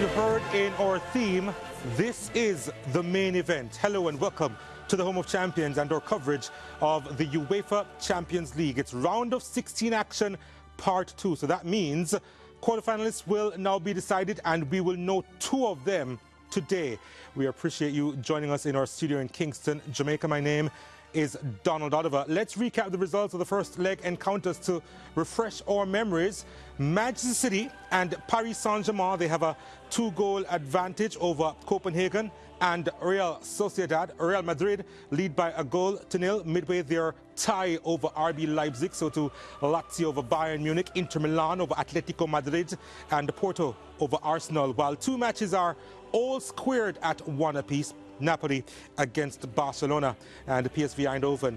you heard in our theme, this is the main event. Hello and welcome to the home of champions and our coverage of the UEFA Champions League. It's round of 16 action, part 2. So that means quarterfinalists will now be decided and we will know 2 of them today. We appreciate you joining us in our studio in Kingston, Jamaica. My name is Donald Oliver. Let's recap the results of the first leg encounters to refresh our memories. Manchester City and Paris Saint-Germain, they have a 2-goal advantage over Copenhagen and Real Sociedad. Real Madrid lead by 1-0. Midway their tie over RB Leipzig, so to Lazio over Bayern Munich, Inter Milan over Atletico Madrid, and Porto over Arsenal, while 2 matches are all squared at 1 apiece. Napoli against Barcelona and PSV Eindhoven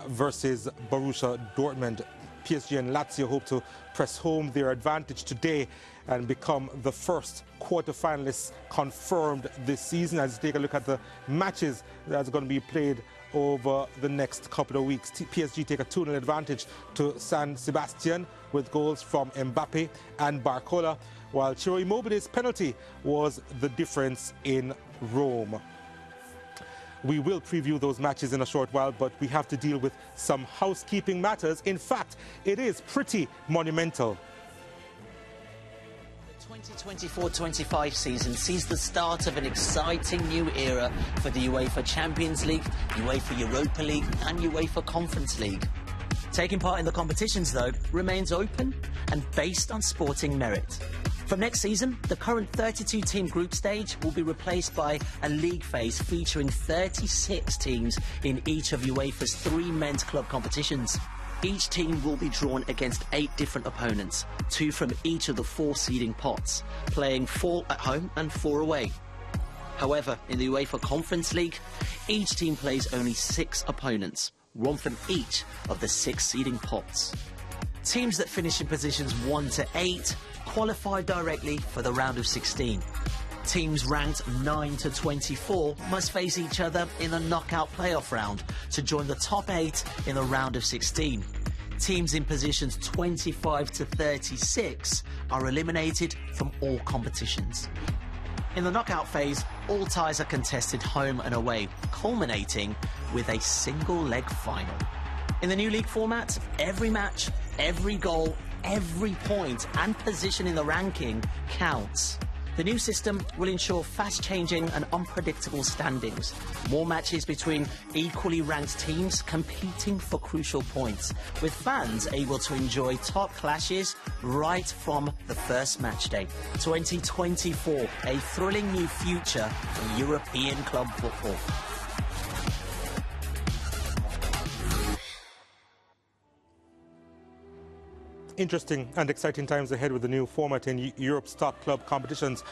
versus Borussia Dortmund. PSG and Lazio hope to press home their advantage today and become the first quarterfinalists confirmed this season. As you take a look at the matches that's going to be played over the next couple of weeks. PSG take a 2-0 advantage to San Sebastian with goals from Mbappe and Barcola, while Ciro Immobile's penalty was the difference in Rome. We will preview those matches in a short while, but we have to deal with some housekeeping matters. In fact, it is pretty monumental. The 2024-25 season sees the start of an exciting new era for the UEFA Champions League, UEFA Europa League and UEFA Conference League. Taking part in the competitions, though, remains open and based on sporting merit. From next season, the current 32-team group stage will be replaced by a league phase featuring 36 teams in each of UEFA's 3 men's club competitions. Each team will be drawn against 8 different opponents, 2 from each of the 4 seeding pots, playing 4 at home and 4 away. However, in the UEFA Conference League, each team plays only 6 opponents, 1 from each of the 6 seeding pots. Teams that finish in positions 1 to 8 qualify directly for the round of 16. Teams ranked 9 to 24 must face each other in the knockout playoff round to join the top 8 in the round of 16. Teams in positions 25 to 36 are eliminated from all competitions. In the knockout phase, all ties are contested home and away, culminating with a single-leg final. In the new league format, every match, every goal, every point and position in the ranking counts. The new system will ensure fast-changing and unpredictable standings, more matches between equally ranked teams competing for crucial points, with fans able to enjoy top clashes right from the first match day. 2024, a thrilling new future for European club football. Interesting and exciting times ahead with the new format in Europe's top club competitions.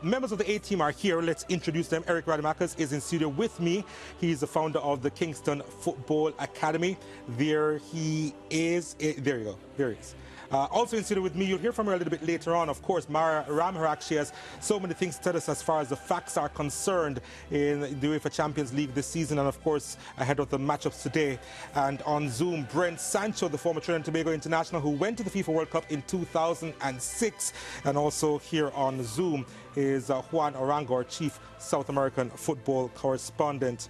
Members of the A team are here. Let's introduce them. Eric Rademacher is in studio with me. He's the founder of the Kingston Football Academy. There he is. There you go. There he is. Also in studio with me, you'll hear from her a little bit later on. Of course, Mara Ramharak, she has so many things to tell us as far as the facts are concerned in the UEFA Champions League this season, and of course, ahead of the matchups today. And on Zoom, Brent Sancho, the former Trinidad and Tobago international who went to the FIFA World Cup in 2006. And also here on Zoom is Juan Orango, our chief South American football correspondent.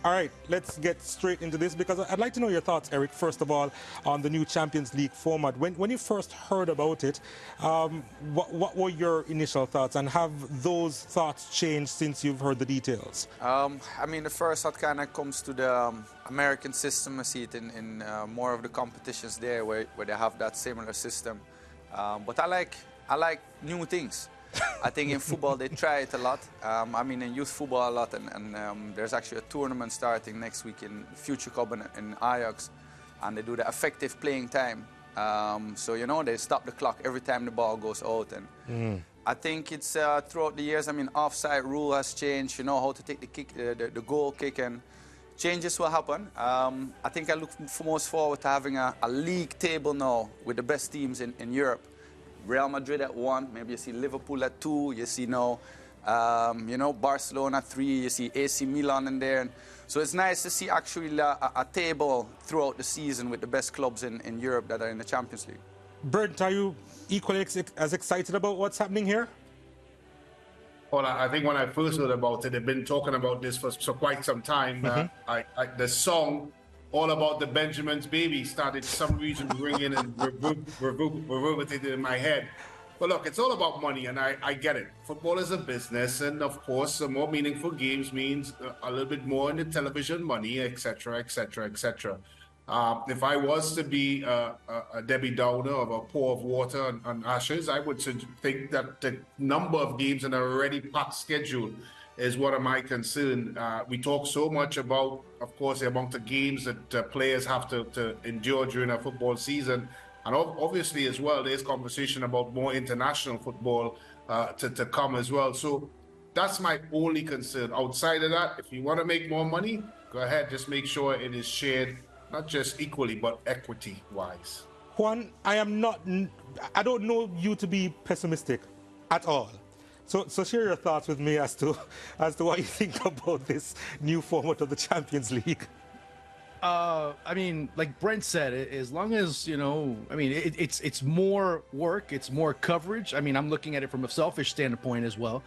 All right, let's get straight into this because I'd like to know your thoughts, Eric, first of all, on the new Champions League format. When you first heard about it, what were your initial thoughts, and have those thoughts changed since you've heard the details? I mean, the first thought kind of comes to the American system. I see it in more of the competitions there where they have that similar system. But I like new things. I think in football they try it a lot. I mean, in youth football a lot, and there's actually a tournament starting next week in Future Cup in Ajax, and they do the effective playing time. So you know, they stop the clock every time the ball goes out, and I think it's throughout the years. I mean, offside rule has changed. You know how to take the kick, the goal kick, and changes will happen. I think I look most forward to having a league table now with the best teams in Europe. Real Madrid at 1, maybe you see Liverpool at 2, you see now, you know, Barcelona 3, you see AC Milan in there. So it's nice to see actually a table throughout the season with the best clubs in Europe that are in the Champions League. Brent, are you equally as excited about what's happening here? Well, I think when I first heard about it, they've been talking about this for quite some time. The song all about the Benjamin's baby started for some reason ringing and reverberated in my head. But look, it's all about money, and I get it. Football is a business, and of course, more meaningful games means a little bit more in the television money, etc., etc., etc. If I was to be a Debbie Downer of a pour of water on ashes, I would think that the number of games in a already packed schedule is what am I concerned. We talk so much about, of course, the amount of games that players have to endure during a football season. And obviously as well, there's conversation about more international football to come as well. So that's my only concern. Outside of that, if you want to make more money, go ahead, just make sure it is shared, not just equally, but equity-wise. Juan, I don't know you to be pessimistic at all. So share your thoughts with me as to what you think about this new format of the Champions League. I mean, like Brent said, as long as, it's more work, it's more coverage. I mean, I'm looking at it from a selfish standpoint as well.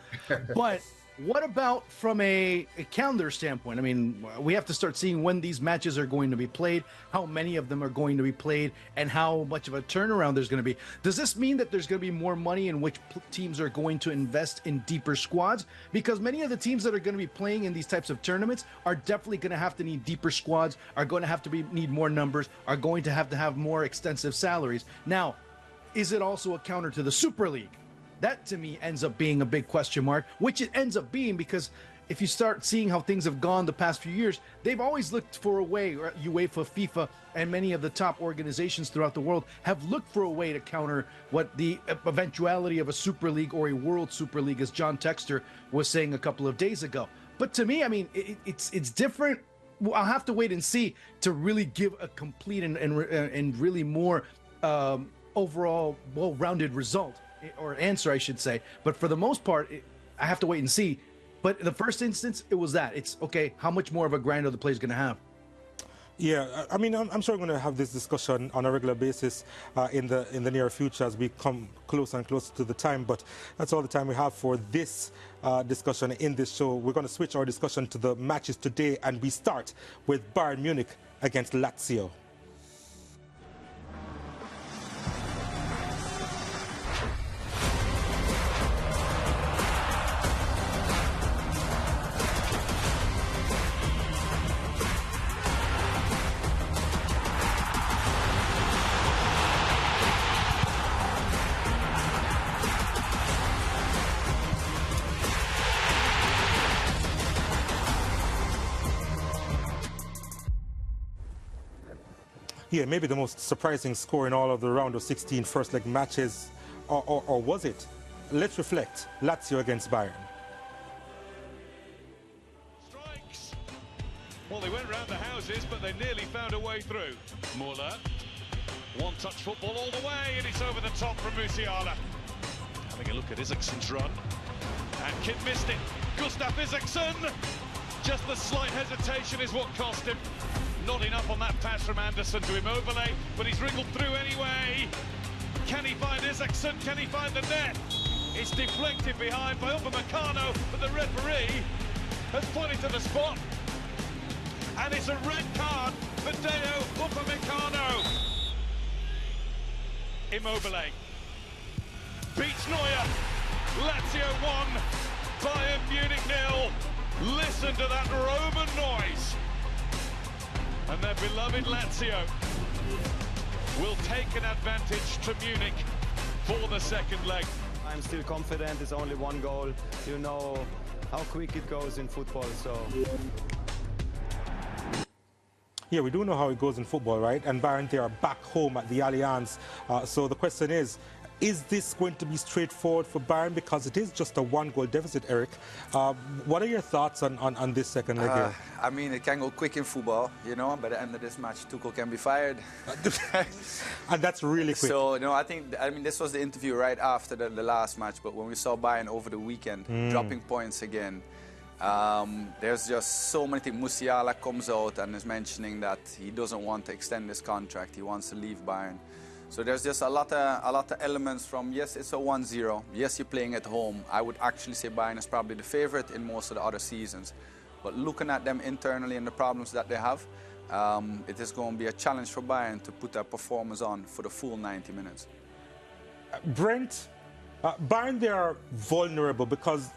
But what about from a calendar standpoint? I mean, we have to start seeing when these matches are going to be played, how many of them are going to be played, and how much of a turnaround there's going to be. Does this mean that there's going to be more money in which teams are going to invest in deeper squads? Because many of the teams that are going to be playing in these types of tournaments are definitely going to have to need deeper squads, are going to have to need more numbers, are going to have more extensive salaries. Now, is it also a counter to the Super League? That, to me, ends up being a big question mark, which it ends up being because if you start seeing how things have gone the past few years, they've always looked for a way, or UEFA, FIFA, and many of the top organizations throughout the world have looked for a way to counter what the eventuality of a Super League or a World Super League, as John Texter was saying a couple of days ago. But to me, I mean, it's different. I'll have to wait and see to really give a complete and really more overall well-rounded result. Or answer, I should say. But for the most part, I have to wait and see. But in the first instance, it was that. It's, okay, how much more of a grind are the players going to have? Yeah, I mean, I'm sure we're going to have this discussion on a regular basis in the near future as we come closer and closer to the time. But that's all the time we have for this discussion in this show. We're going to switch our discussion to the matches today, and we start with Bayern Munich against Lazio. Yeah, maybe the most surprising score in all of the round of 16 first leg matches, or was it? Let's reflect. Lazio against Bayern. Strikes. Well, they went round the houses, but they nearly found a way through. Muller. One-touch football all the way, and it's over the top from Musiala. Having a look at Isaksen's run. And Kidd missed it. Gustav Isaksen. Just the slight hesitation is what cost him. Not enough on that pass from Anderson to Immobile, but he's wriggled through anyway. Can he find Isaksen? Can he find the net? It's deflected behind by Upamecano, but the referee has pointed to the spot. And it's a red card for Deo Upamecano. Immobile beats Neuer. Lazio 1, Bayern Munich 0. Listen to that Roman noise. And their beloved Lazio will take an advantage to Munich for the second leg. I'm still confident. It's only one goal. You know how quick it goes in football, so... Yeah, we do know how it goes in football, right? And Bayern, they are back home at the Allianz. So the question is this going to be straightforward for Bayern? Because it is just a one-goal deficit, Eric. What are your thoughts on this second leg here? I mean, it can go quick in football, you know. By the end of this match, Tuchel can be fired. And that's really quick. So, no, I mean, this was the interview right after the last match. But when we saw Bayern over the weekend, dropping points again, there's just so many things. Musiala comes out and is mentioning that he doesn't want to extend his contract. He wants to leave Bayern. So there's just a lot of elements from, yes, it's a 1-0. Yes, you're playing at home. I would actually say Bayern is probably the favorite in most of the other seasons. But looking at them internally and the problems that they have, it is going to be a challenge for Bayern to put their performance on for the full 90 minutes. Brent, Bayern, they are vulnerable because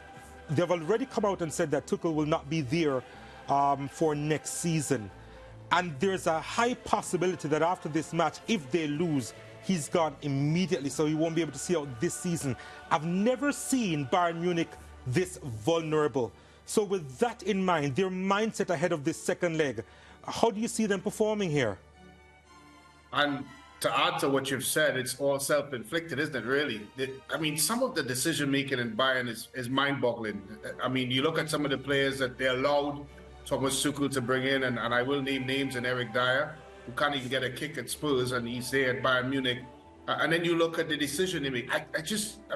they've already come out and said that Tuchel will not be there for next season. And there's a high possibility that after this match, if they lose, he's gone immediately, so he won't be able to see out this season. I've never seen Bayern Munich this vulnerable. So with that in mind, their mindset ahead of this second leg, how do you see them performing here? And to add to what you've said, it's all self-inflicted, isn't it, really? I mean, some of the decision-making in Bayern is mind-boggling. I mean, you look at some of the players that they allowed Thomas Tuchel to bring in, and I will name names, and Eric Dyer, who can't even get a kick at Spurs, and he's there at Bayern Munich. And then you look at the decision they make. I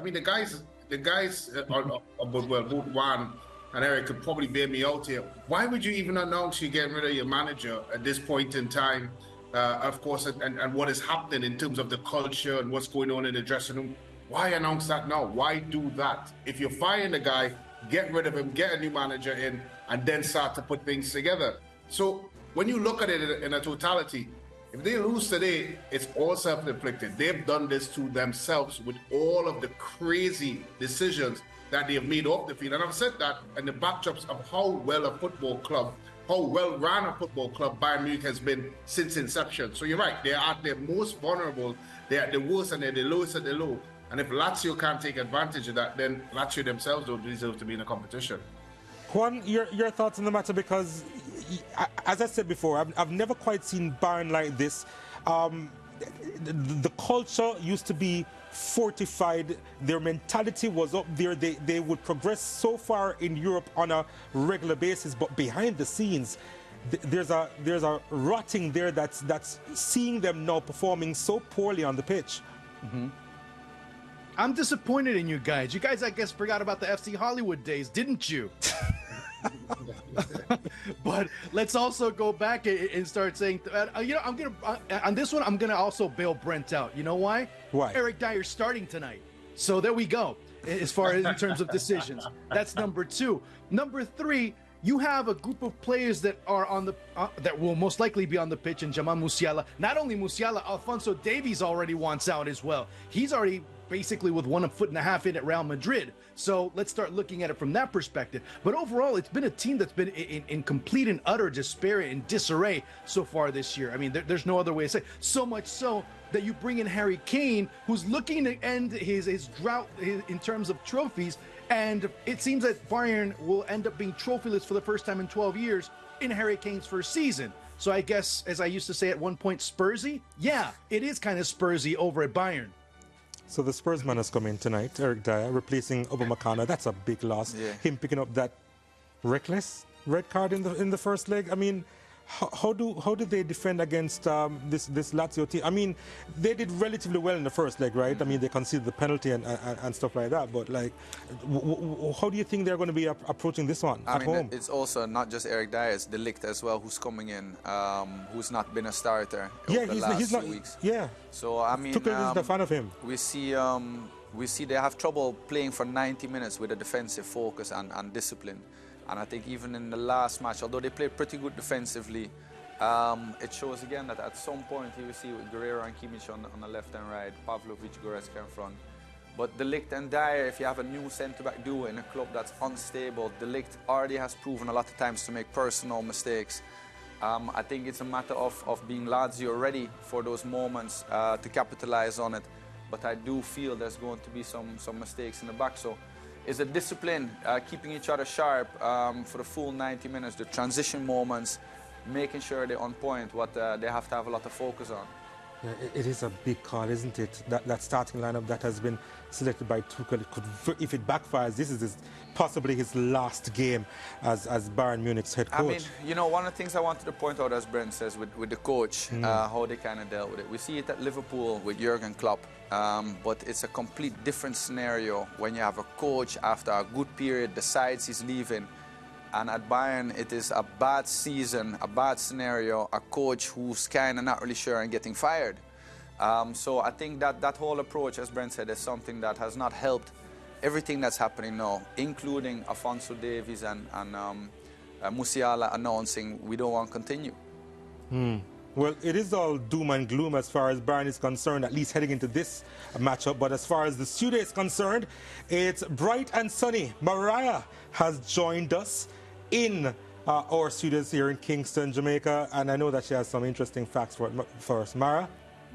mean, the guys, both Juan and Eric could probably bear me out here. Why would you even announce you're getting rid of your manager at this point in time? Of course, and what is happening in terms of the culture and what's going on in the dressing room. Why announce that now? Why do that? If you're firing the guy, get rid of him, get a new manager in, and then start to put things together. So when you look at it in a totality, if they lose today, it's all self-inflicted. They've done this to themselves with all of the crazy decisions that they have made off the field. And I've said that in the backdrops of how well a football club, how well run a football club Bayern Munich has been since inception. So you're right, they're at their most vulnerable, they're at the worst and they're the lowest at the low. And if Lazio can't take advantage of that, then Lazio themselves don't deserve to be in a competition. Juan, your thoughts on the matter, because as I said before, I've never quite seen Bayern like this. The culture used to be fortified. Their mentality was up there. They would progress so far in Europe on a regular basis, but behind the scenes, there's a rotting there that's seeing them now performing so poorly on the pitch. Mm-hmm. I'm disappointed in you guys. You guys, I guess, forgot about the FC Hollywood days, didn't you? But let's also go back and start saying, you know, I'm gonna on this one, I'm gonna also bail Brent out. You know why? Why? Eric Dyer's starting tonight. So there we go. As far as in terms of decisions, that's number two. Number three, you have a group of players that are on the that will most likely be on the pitch, and Jamal Musiala. Not only Musiala, Alphonso Davies already wants out as well. He's already basically with 1.5 foot in at Real Madrid. So let's start looking at it from that perspective. But overall, it's been a team that's been in complete and utter despair and disarray so far this year. I mean, there's no other way to say it. So much so that you bring in Harry Kane, who's looking to end his drought in terms of trophies. And it seems that Bayern will end up being trophyless for the first time in 12 years in Harry Kane's first season. So I guess, as I used to say at one point, Spursy? Yeah, it is kind of Spursy over at Bayern. So the Spurs man has come in tonight, Eric Dyer, replacing Aubameyang. That's a big loss. Yeah. Him picking up that reckless red card in the first leg. I mean, how did they defend against this Lazio team? I mean, they did relatively well in the first leg, right? I mean, they conceded the penalty and stuff like that. But like, how do you think they're going to be approaching this one at home? It's also not just Eric Dyer, it's De Ligt as well, who's coming in, who's not been a starter over the last few weeks. Yeah. So I mean, Tuchel is a fan of him. We see they have trouble playing for 90 minutes with a defensive focus and discipline. And I think even in the last match, although they played pretty good defensively, it shows again that at some point you will see with Guerrero and Kimmich on the left and right, Pavlovic, Goretzka in front. But De Ligt and Dyer, if you have a new centre-back duo in a club that's unstable, De Ligt already has proven a lot of times to make personal mistakes. I think it's a matter of being Lazio ready for those moments to capitalize on it. But I do feel there's going to be some mistakes in the back. So is a discipline, keeping each other sharp for the full 90 minutes, the transition moments, making sure they're on point, what they have to have a lot of focus on. Yeah, it is a big call, isn't it? That starting lineup that has been selected by Tuchel, if it backfires, this is possibly his last game as Bayern Munich's head coach. I mean, you know, one of the things I wanted to point out, as Brent says, with the coach, how they kind of dealt with it. We see it at Liverpool with Jurgen Klopp, but it's a complete different scenario when you have a coach after a good period, decides he's leaving. And at Bayern, it is a bad season, a bad scenario, a coach who's kind of not really sure and getting fired. So I think that whole approach, as Brent said, is something that has not helped everything that's happening now, including Alphonso Davies and Musiala announcing we don't want to continue. Well, it is all doom and gloom as far as Bayern is concerned, at least heading into this matchup. But as far as the studio is concerned, it's bright and sunny. Mariah has joined us in our studios here in Kingston, Jamaica. And I know that she has some interesting facts for us. Mara?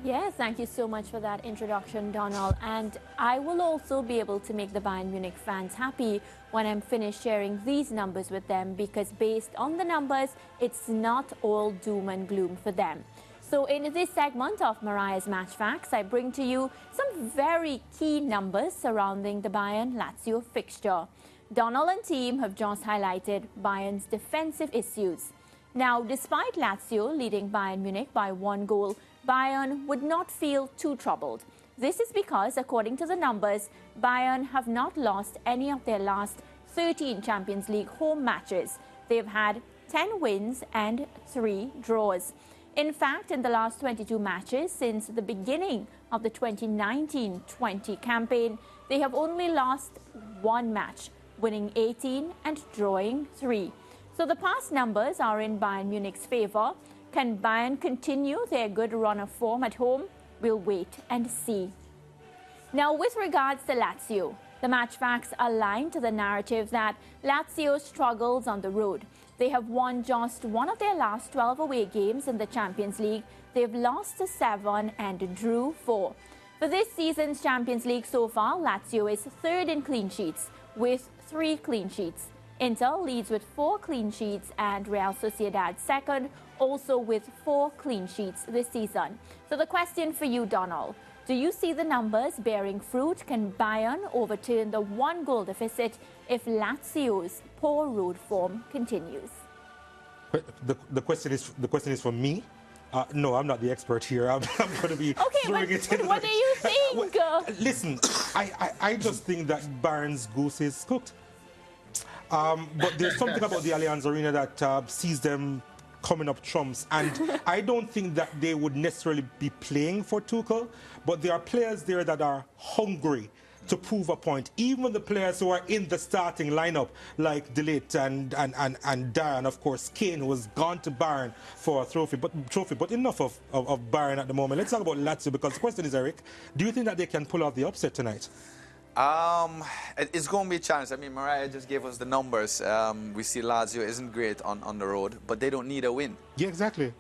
Yes, thank you so much for that introduction, Donald. And I will also be able to make the Bayern Munich fans happy when I'm finished sharing these numbers with them, because based on the numbers, it's not all doom and gloom for them. So in this segment of Mariah's Match Facts, I bring to you some very key numbers surrounding the Bayern-Lazio fixture. Donald and team have just highlighted Bayern's defensive issues. Now, despite Lazio leading Bayern Munich by 1 goal, Bayern would not feel too troubled. This is because, according to the numbers, Bayern have not lost any of their last 13 Champions League home matches. They've had 10 wins and 3 draws. In fact, in the last 22 matches since the beginning of the 2019-20 campaign, they have only lost 1 match, winning 18 and drawing 3. So the past numbers are in Bayern Munich's favour. Can Bayern continue their good run of form at home? We'll wait and see. Now, with regards to Lazio, the match facts align to the narrative that Lazio struggles on the road. They have won just 1 of their last 12 away games in the Champions League. They've lost to 7 and drew 4. For this season's Champions League so far, Lazio is 3rd in clean sheets with 3 clean sheets. Inter leads with 4 clean sheets and Real Sociedad 2nd, also with 4 clean sheets this season. So the question for you, Donald, do you see the numbers bearing fruit? Can Bayern overturn the 1-goal deficit if Lazio's poor road form continues? The question is for me. No, I'm not the expert here. I'm going to be throwing it in. What do you think? Listen, I just think that Bayern's goose is cooked. But there's something about the Allianz Arena that sees them coming up trumps, and I don't think that they would necessarily be playing for Tuchel, but there are players there that are hungry to prove a point. Even the players who are in the starting lineup, like De Ligt and Dyer, and of course Kane, who has gone to Bayern for a trophy. But enough of Bayern at the moment. Let's talk about Lazio, because the question is, Eric, do you think that they can pull off the upset tonight? It's going to be a challenge. I mean, Mariah just gave us the numbers. We see Lazio isn't great on the road, but they don't need a win. Yeah, exactly.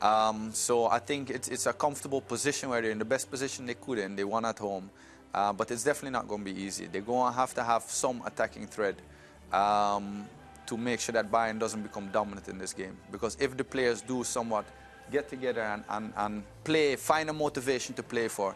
So I think it's a comfortable position where they're in the best position they could in. They won at home. But it's definitely not going to be easy. They're going to have some attacking thread to make sure that Bayern doesn't become dominant in this game. Because if the players do somewhat get together and play, find a motivation to play for,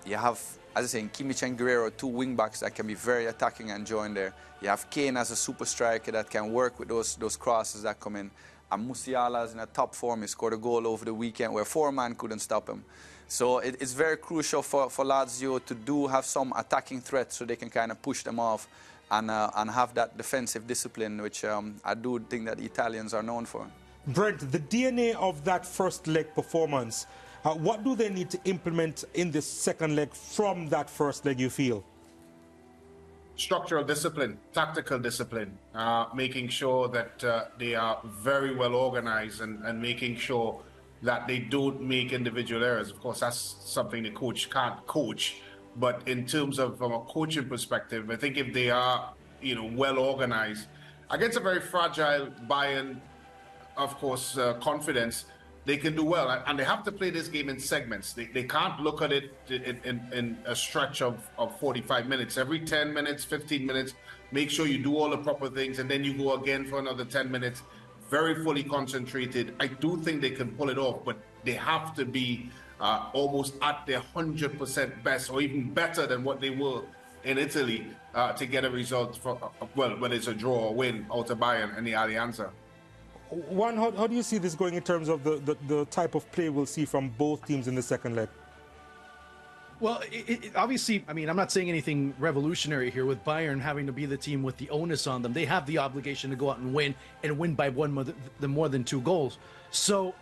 you have, as I say, in Kimmich and Guerrero, 2 wing-backs that can be very attacking and join there. You have Kane as a super striker that can work with those crosses that come in. And Musiala is in a top form. He scored a goal over the weekend where 4-man couldn't stop him. So it's very crucial for Lazio to have some attacking threat so they can kind of push them off and have that defensive discipline, which I do think that the Italians are known for. Brent, the DNA of that first leg performance, what do they need to implement in this second leg from that first leg, you feel? Structural discipline, tactical discipline, making sure that they are very well organized and making sure that they don't make individual errors. Of course, that's something the coach can't coach. But in terms of from a coaching perspective, I think if they are, well organized against a very fragile Bayern, of course, confidence, they can do well. And they have to play this game in segments. They can't look at it in a stretch of 45 minutes. Every 10 minutes, 15 minutes, make sure you do all the proper things, and then you go again for another 10 minutes. Very fully concentrated. I do think they can pull it off, but they have to be almost at their 100% best, or even better than what they were in Italy to get a result, whether it's a draw or win out of Bayern and the Allianz. Juan, how do you see this going in terms of the type of play we'll see from both teams in the second leg? Well, obviously, I mean, I'm not saying anything revolutionary here with Bayern having to be the team with the onus on them. They have the obligation to go out and win by more than 2 goals. So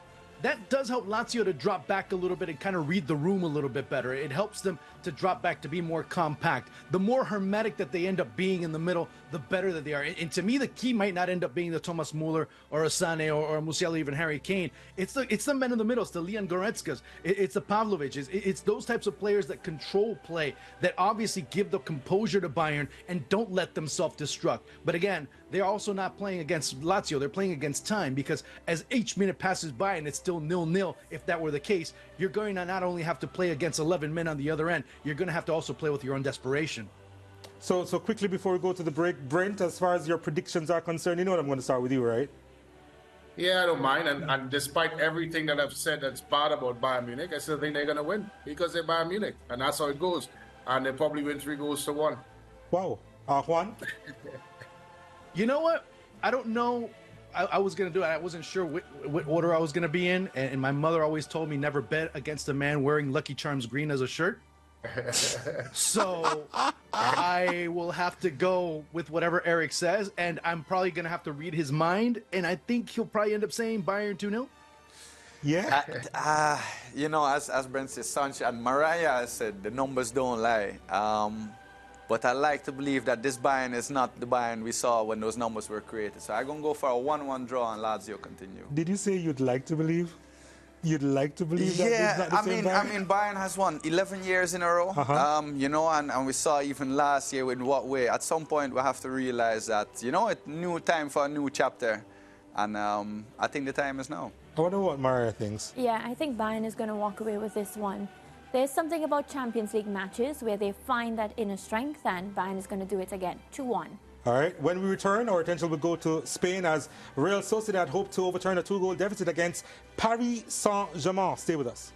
that does help Lazio to drop back a little bit and kind of read the room a little bit better. It helps them to drop back to be more compact. The more hermetic that they end up being in the middle, the better that they are. And to me, the key might not end up being the Thomas Muller or a Sané or Musiala, even Harry Kane. It's the men in the middle. It's the Leon Goretzkas. It's the Pavlovics. It's those types of players that control play, that obviously give the composure to Bayern and don't let them self-destruct. But again, they're also not playing against Lazio. They're playing against time, because as each minute passes by and it's still 0-0, if that were the case, you're going to not only have to play against 11 men on the other end, you're going to have to also play with your own desperation. So quickly before we go to the break, Brent, as far as your predictions are concerned, you know what, I'm going to start with you, right? Yeah, I don't mind. And despite everything that I've said that's bad about Bayern Munich, I still think they're going to win because they're Bayern Munich. And that's how it goes. And they probably win 3-1. Wow. Juan? You know what? I don't know. I was going to do it. I wasn't sure what order I was going to be in. And my mother always told me never bet against a man wearing Lucky Charms green as a shirt. So I will have to go with whatever Eric says. And I'm probably going to have to read his mind. And I think he'll probably end up saying Bayern 2-0. Yeah. You know, as Brent said, Sancho and Mariah said, the numbers don't lie. But I like to believe that this Bayern is not the Bayern we saw when those numbers were created. So I'm going to go for a 1-1 draw and Lazio continue. Did you say you'd like to believe? You'd like to believe that it's not the same Bayern? I mean, Bayern has won 11 years in a row. You know, and we saw even last year in what way. At some point, we have to realize that, you know, it's new time for a new chapter. And I think the time is now. I wonder what Maria thinks. Yeah, I think Bayern is going to walk away with this one. There's something about Champions League matches where they find that inner strength, and Bayern is going to do it again. 2-1. All right, when we return, our attention will go to Spain as Real Sociedad hope to overturn a 2-goal deficit against Paris Saint-Germain. Stay with us.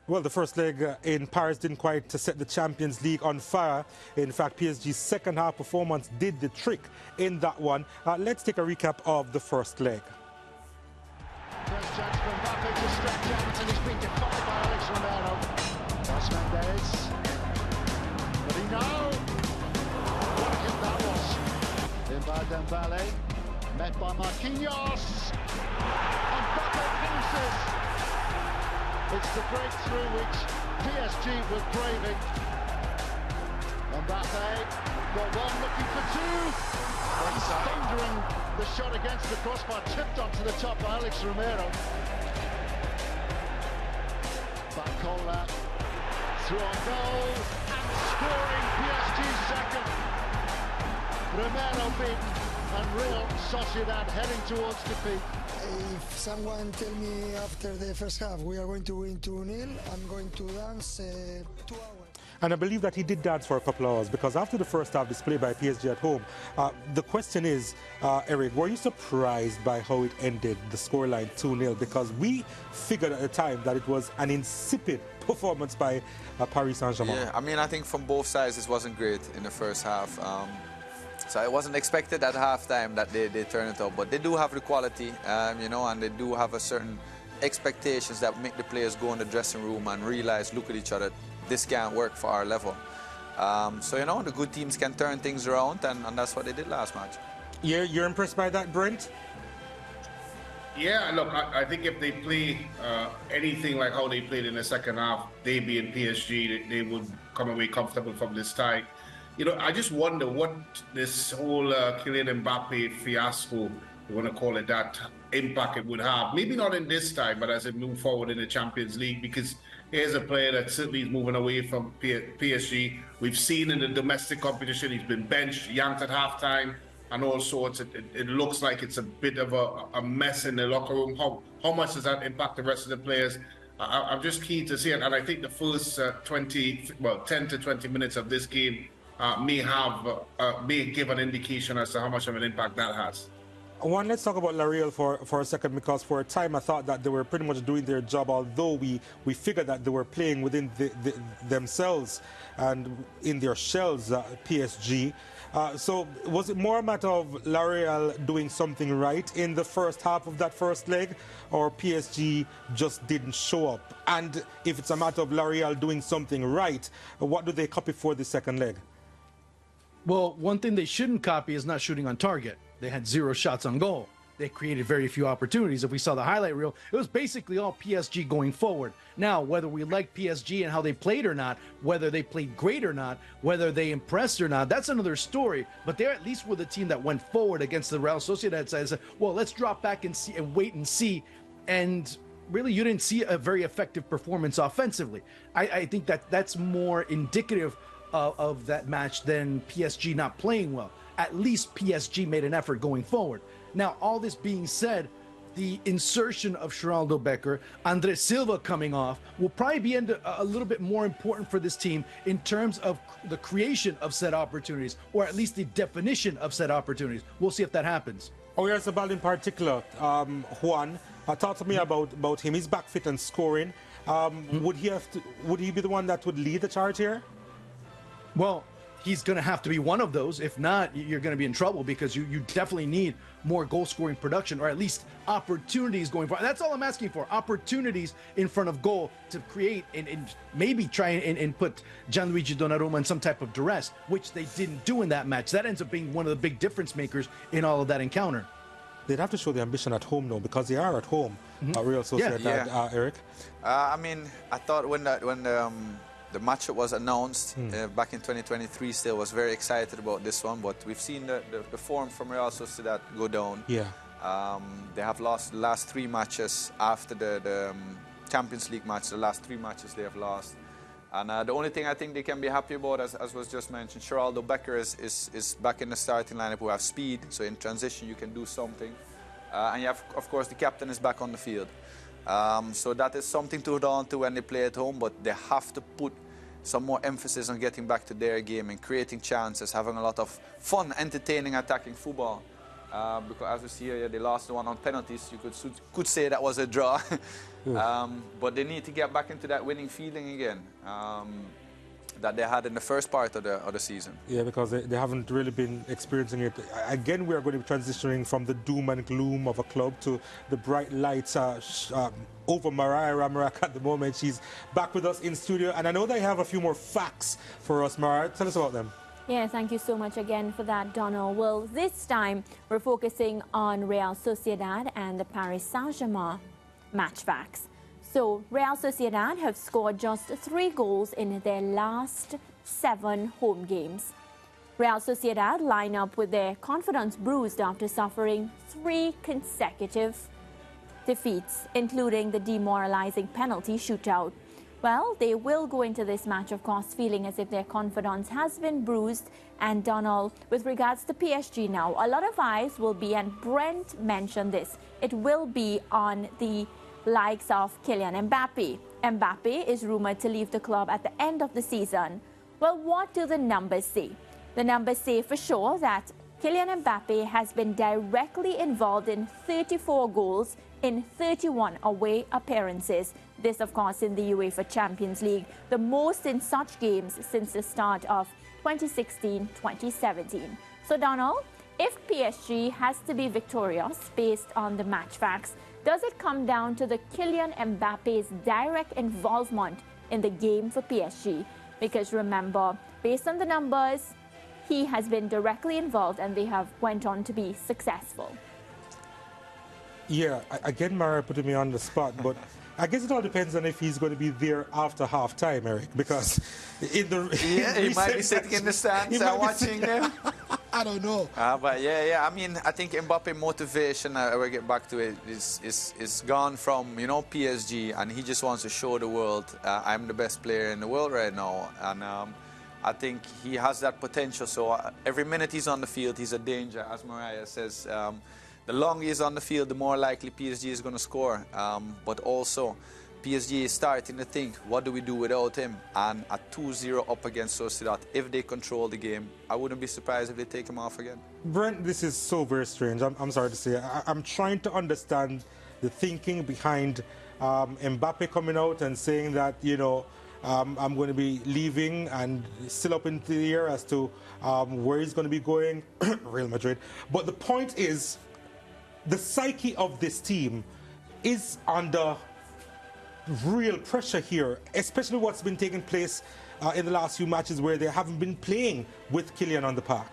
Well, the first leg in Paris didn't quite set the Champions League on fire. In fact, PSG's second half performance did the trick in that one. Let's take a recap of the first leg. First chance for Mbappe to stretch out, and he's been defied by Alex Romero. That's Mendes. But he know what a hit that was. In by Dembele, met by Marquinhos. Mbappe finishes. It's the breakthrough which PSG were craving. Mbappe got one, looking for two. He's thundering the shot against the crossbar, tipped onto the top by Alex Romero. Barcola through on goal and scoring PSG's second. Romero beaten and Real Sociedad heading towards defeat. If someone tell me after the first half we are going to win 2-0, I'm going to dance 2 hours. And I believe that he did dance for a couple of hours, because after the first half display by PSG at home, the question is, Eric, were you surprised by how it ended, the scoreline 2-0? Because we figured at the time that it was an insipid performance by Paris Saint-Germain. Yeah, I mean, I think from both sides it wasn't great in the first half. So it wasn't expected at halftime that they turn it up, but they do have the quality, you know, and they do have a certain expectations that make the players go in the dressing room and realize, look at each other, this can't work for our level. So, you know, the good teams can turn things around, and that's what they did last match. You're impressed by that, Brent? Yeah, look, I think if they play anything like how they played in the second half, they being PSG, they would come away comfortable from this tie. You know, I just wonder what this whole Kylian Mbappe fiasco, you want to call it that, impact it would have. Maybe not in this time, but as it moves forward in the Champions League, because here's a player that certainly is moving away from PSG. We've seen in the domestic competition, he's been benched, yanked at halftime, and all sorts. It looks like it's a bit of a mess in the locker room. How much does that impact the rest of the players? I'm just keen to see it. And I think the first 10 to 20 minutes of this game may give an indication as to how much of an impact that has. Let's talk about L'Oreal for a second, because for a time I thought that they were pretty much doing their job, although we figured that they were playing within themselves and in their shells, PSG. So was it more a matter of L'Oreal doing something right in the first half of that first leg, or PSG just didn't show up? And if it's a matter of L'Oreal doing something right, what do they copy for the second leg? Well, one thing they shouldn't copy is not shooting on target. They had 0 shots on goal. They created very few opportunities. If we saw the highlight reel, it was basically all PSG going forward. Now, whether we like PSG and how they played or not, whether they played great or not, whether they impressed or not, that's another story. But they at least were the team that went forward against the Real Sociedad side and said, well, let's drop back and see and wait and see. And really, you didn't see a very effective performance offensively. I think that's more indicative of that match than PSG not playing well. At least PSG made an effort going forward. Now, all this being said, the insertion of Geraldo Becker, Andre Silva coming off, will probably be a little bit more important for this team in terms of the creation of said opportunities, or at least the definition of said opportunities. We'll see if that happens. Oyarzabal in particular, Juan, talk to me about him. He's back fit and scoring. Would he be the one that would lead the charge here? Well, he's going to have to be one of those. If not, you're going to be in trouble, because you definitely need more goal-scoring production, or at least opportunities going forward. That's all I'm asking for, opportunities in front of goal to create and maybe try and put Gianluigi Donnarumma in some type of duress, which they didn't do in that match. That ends up being one of the big difference makers in all of that encounter. They'd have to show the ambition at home, though, because they are at home, Real Sociedad, Eric. I mean, I thought when the match was announced back in 2023, still was very excited about this one, but we've seen the form from Real Sociedad go down. Yeah. They have lost the last 3 matches after the Champions League match. The last 3 matches they have lost. And the only thing I think they can be happy about, as was just mentioned, Geraldo Becker is back in the starting lineup, who have speed, so in transition you can do something. And you have, of course, the captain is back on the field. So that is something to hold on to when they play at home, but they have to put some more emphasis on getting back to their game and creating chances, having a lot of fun, entertaining, attacking football. Because as we see here, they lost the one on penalties. You could say that was a draw. But they need to get back into that winning feeling again that they had in the first part of the season. Yeah, because they haven't really been experiencing it. Again, we are going to be transitioning from the doom and gloom of a club to the bright lights over Mariah Ramarak at the moment. She's back with us in studio, and I know they have a few more facts for us. Mariah, tell us about them. Yeah, thank you so much again for that, Donald. Well, this time we're focusing on Real Sociedad and the Paris Saint-Germain match facts. So, Real Sociedad have scored just 3 goals in their last 7 home games. Real Sociedad line up with their confidence bruised after suffering 3 consecutive defeats, including the demoralizing penalty shootout. Well, they will go into this match, of course, feeling as if their confidence has been bruised. And Donald, with regards to PSG now, a lot of eyes will be, and Brent mentioned this, it will be on the likes of Kylian Mbappe. Mbappe is rumored to leave the club at the end of the season. Well, what do the numbers say? The numbers say for sure that Kylian Mbappe has been directly involved in 34 goals in 31 away appearances. This, of course, in the UEFA Champions League, the most in such games since the start of 2016-2017. So, Donald, if PSG has to be victorious based on the match facts, does it come down to the Kylian Mbappe's direct involvement in the game for PSG? Because remember, based on the numbers, he has been directly involved and they have went on to be successful. Yeah, again, Mara putting me on the spot, but I guess it all depends on if he's going to be there after half time, Eric, because he might be sitting in the stands and watching them. I don't know. But yeah, I mean, I think Mbappe motivation, I will get back to it, is gone from, you know, PSG, and he just wants to show the world, I'm the best player in the world right now. And I think he has that potential. So every minute he's on the field, he's a danger, as Mariah says. The longer he's on the field, the more likely PSG is going to score. But also, PSG is starting to think, what do we do without him? And at 2-0 up against Sociedad, if they control the game, I wouldn't be surprised if they take him off again. Brent, this is so very strange. I'm sorry to say. I'm trying to understand the thinking behind Mbappe coming out and saying that, you know, I'm going to be leaving, and still up in the air as to where he's going to be going, Real Madrid. But the point is, the psyche of this team is under real pressure here, especially what's been taking place in the last few matches where they haven't been playing with Kylian on the park.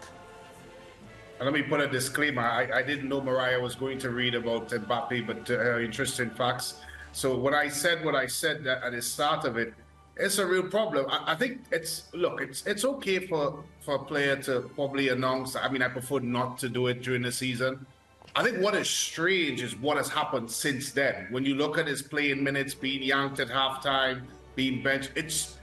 And let me put a disclaimer. I didn't know Mariah was going to read about Mbappe, but interesting facts. So when I said what I said at the start of it, it's a real problem. I think it's okay for a player to probably announce. I mean, I prefer not to do it during the season. I think what is strange is what has happened since then. When you look at his playing minutes, being yanked at halftime, being benched, it's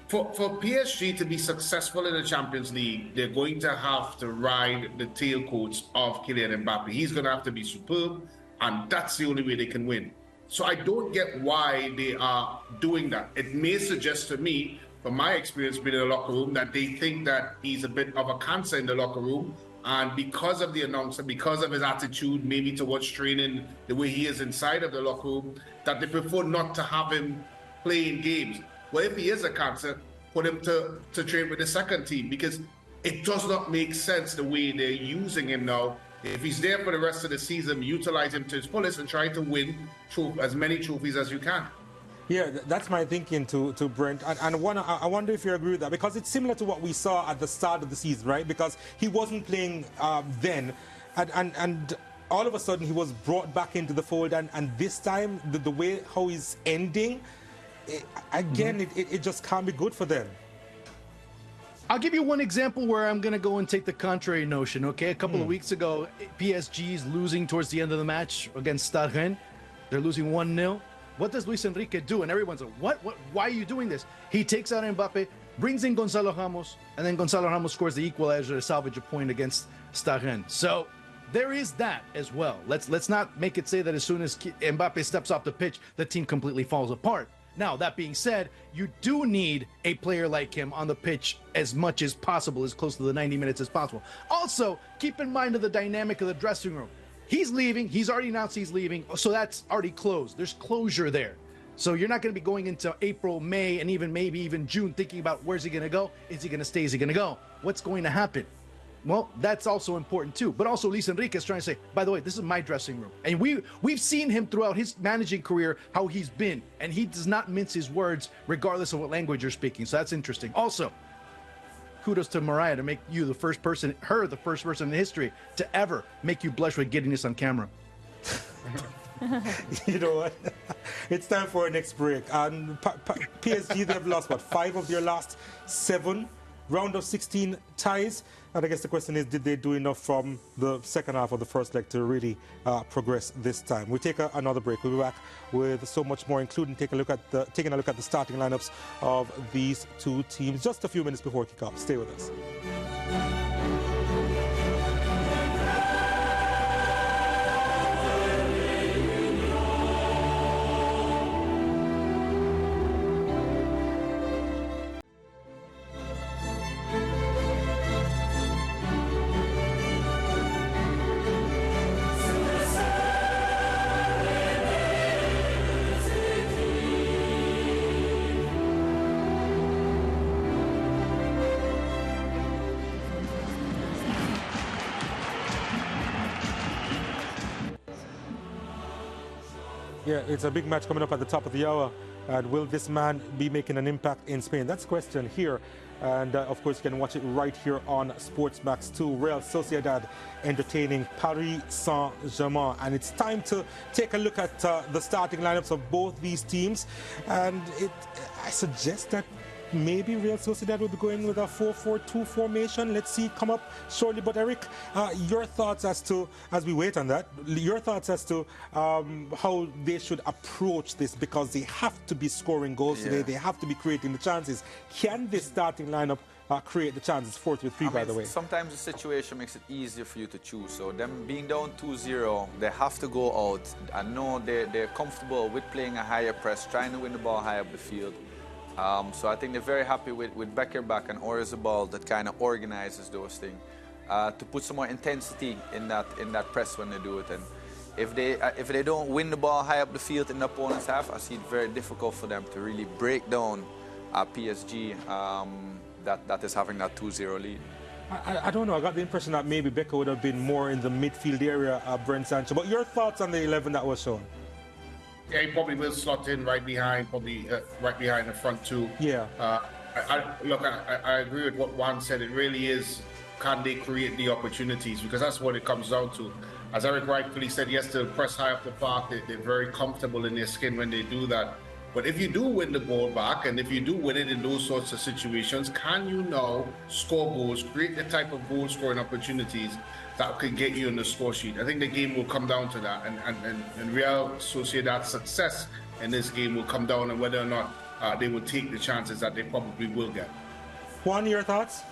for PSG to be successful in the Champions League, they're going to have to ride the tailcoats of Kylian Mbappe. He's going to have to be superb, and that's the only way they can win. So I don't get why they are doing that. It may suggest to me, from my experience being in the locker room, that they think that he's a bit of a cancer in the locker room. And because of the announcer, because of his attitude, maybe towards training, the way he is inside of the locker room, that they prefer not to have him playing games. Well, if he is a cancer, put him to train with the second team, because it does not make sense the way they're using him now. If he's there for the rest of the season, utilize him to his fullest and try to win as many trophies as you can. Yeah, that's my thinking to Brent. And I wonder if you agree with that, because it's similar to what we saw at the start of the season, right? Because he wasn't playing then, and all of a sudden he was brought back into the fold. And this time, the way how he's ending, it just can't be good for them. I'll give you one example where I'm going to go and take the contrary notion, okay? A couple of weeks ago, PSG's losing towards the end of the match against Stade Rennes. They're losing 1-0. What does Luis Enrique do? And everyone's like, what? Why are you doing this? He takes out Mbappe, brings in Gonzalo Ramos, and then Gonzalo Ramos scores the equalizer to salvage a point against Stade Rennes. So there is that as well. Let's not make it say that as soon as Mbappe steps off the pitch, the team completely falls apart. Now, that being said, you do need a player like him on the pitch as much as possible, as close to the 90 minutes as possible. Also, keep in mind of the dynamic of the dressing room. He's leaving. He's already announced he's leaving. So that's already closed. There's closure there. So you're not going to be going into April, May, and maybe even June thinking about where's he going to go? Is he going to stay? Is he going to go? What's going to happen? Well, that's also important too. But also Luis Enrique is trying to say, by the way, this is my dressing room. And we've seen him throughout his managing career, how he's been. And he does not mince his words regardless of what language you're speaking. So that's interesting. Also, kudos to Mariah to make you the first person in history to ever make you blush with getting this on camera. You know what? It's time for our next break. And PSG, they've lost, 5 of their last 7 round of 16 ties. And I guess the question is, did they do enough from the second half of the first leg to really progress this time? We take another break. We'll be back with so much more, including taking a look at the starting lineups of these two teams just a few minutes before kickoff. Stay with us. Yeah, it's a big match coming up at the top of the hour. And will this man be making an impact in Spain? That's the question here. And of course, you can watch it right here on SportsMax 2. Real Sociedad entertaining Paris Saint-Germain. And it's time to take a look at the starting lineups of both these teams. And I suggest that maybe Real Sociedad will be going with a 4-4-2 formation. Let's see come up shortly. But Eric, your thoughts as we wait on that, your thoughts as to how they should approach this, because they have to be scoring goals today. They have to be creating the chances. Can this starting lineup create the chances? 4-3, by the way. Sometimes the situation makes it easier for you to choose. So them being down 2-0, they have to go out. I know they're comfortable with playing a higher press, trying to win the ball high up the field. So I think they're very happy with Becker back and Oyarzabal that kind of organizes those things to put some more intensity in that press when they do it. And if they don't win the ball high up the field in the opponent's half, I see it very difficult for them to really break down PSG that is having that 2-0 lead. I don't know. I got the impression that maybe Becker would have been more in the midfield area, Brent Sancho. But your thoughts on the 11 that was shown? Yeah, he probably will slot in right behind, right behind the front two. Yeah. I agree with what Juan said. It really is, can they create the opportunities? Because that's what it comes down to. As Eric rightfully said, yes, they'll press high up the park. They're very comfortable in their skin when they do that. But if you do win the ball back, and if you do win it in those sorts of situations, can you now score goals, create the type of goal-scoring opportunities that could get you in the score sheet? I think the game will come down to that, and Real Sociedad's success in this game will come down on whether or not they will take the chances that they probably will get. Juan, your thoughts?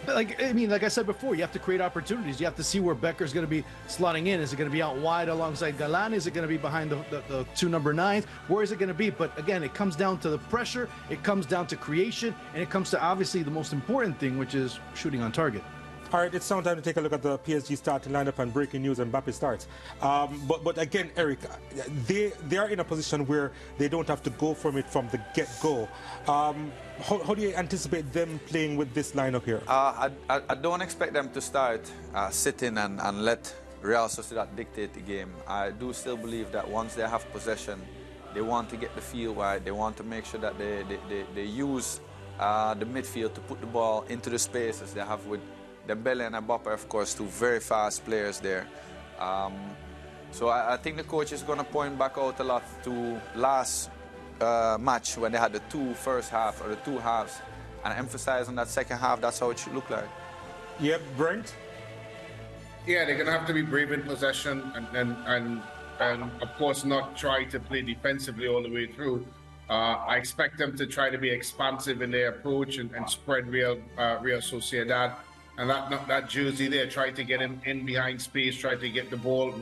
Like I said before, you have to create opportunities. You have to see where Becker's going to be slotting in. Is it going to be out wide alongside Galan? Is it going to be behind the two number 9s? Where is it going to be? But again, it comes down to the pressure. It comes down to creation. And it comes to obviously the most important thing, which is shooting on target. All right, it's time to take a look at the PSG starting lineup and breaking news. Mbappe starts. But again, Eric, they are in a position where they don't have to go from it from the get-go. How do you anticipate them playing with this lineup here? I don't expect them to start sitting and let Real Sociedad dictate the game. I do still believe that once they have possession, they want to get the field wide. They want to make sure that they use the midfield to put the ball into the spaces they have with Dembele and Mbappe, of course, two very fast players there. So I think the coach is going to point back out a lot to last match when they had the two first half or the two halves, and emphasize on that second half. That's how it should look like. Yep, Brent? Yeah, they're going to have to be brave in possession and of course not try to play defensively all the way through. I expect them to try to be expansive in their approach and spread Real Sociedad. And that jersey there, try to get him in behind space, try to get the ball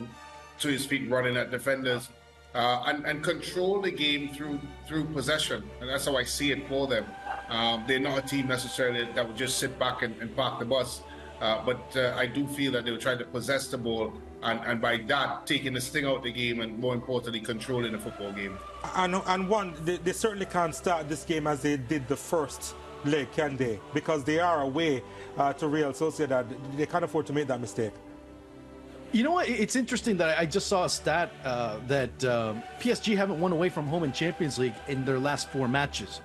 to his feet running at defenders, and control the game through possession. And that's how I see it for them. They're not a team necessarily that would just sit back and park the bus. But I do feel that they'll try to possess the ball and by that, taking the sting out of the game and more importantly, controlling the football game. And one, they certainly can't start this game as they did the first leg, can they? Because they are away to Real Sociedad. They can't afford to make that mistake. You know what? It's interesting that I just saw a stat that PSG haven't won away from home in Champions League in their last 4 matches.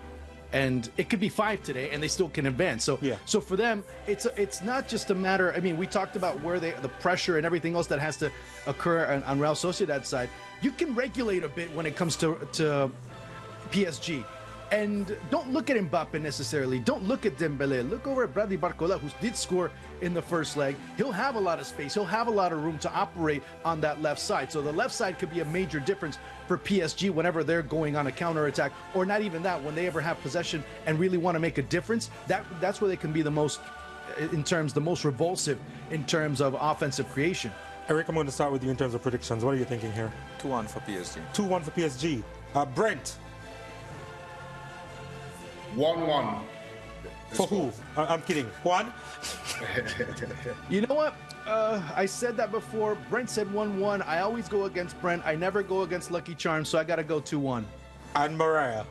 And it could be 5 today, and they still can advance. So, so for them, it's not just a matter. I mean, we talked about where the pressure and everything else that has to occur on Real Sociedad's side. You can regulate a bit when it comes to PSG. And don't look at Mbappe necessarily. Don't look at Dembele. Look over at Bradley Barcola, who did score in the first leg. He'll have a lot of space. He'll have a lot of room to operate on that left side. So the left side could be a major difference for PSG whenever they're going on a counterattack, or not even that, when they ever have possession and really want to make a difference. That's where they can be the most revulsive in terms of offensive creation. Eric, I'm going to start with you in terms of predictions. What are you thinking here? 2-1 for PSG. 2-1 for PSG. Brent? 1-1. For who? I'm kidding. Juan? You know what? I said that before. Brent said 1-1. I always go against Brent. I never go against Lucky Charms, so I got to go 2-1. And Mariah?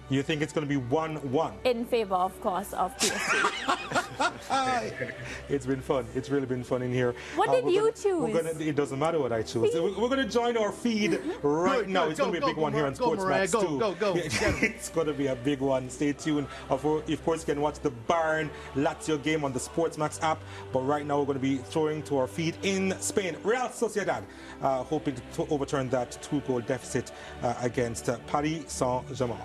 You think it's going to be 1-1? In favor, of course, of PSG. It's been fun. It's really been fun in here. What did you choose? It doesn't matter what I choose. We're going to join our feed right now. It's going to be a big one here on SportsMax too. Go. It's going to be a big one. Stay tuned. Of course, you can watch the Bayern Lazio game on the SportsMax app. But right now, we're going to be throwing to our feed in Spain. Real Sociedad hoping to overturn that 2-goal deficit against Paris Saint-Germain.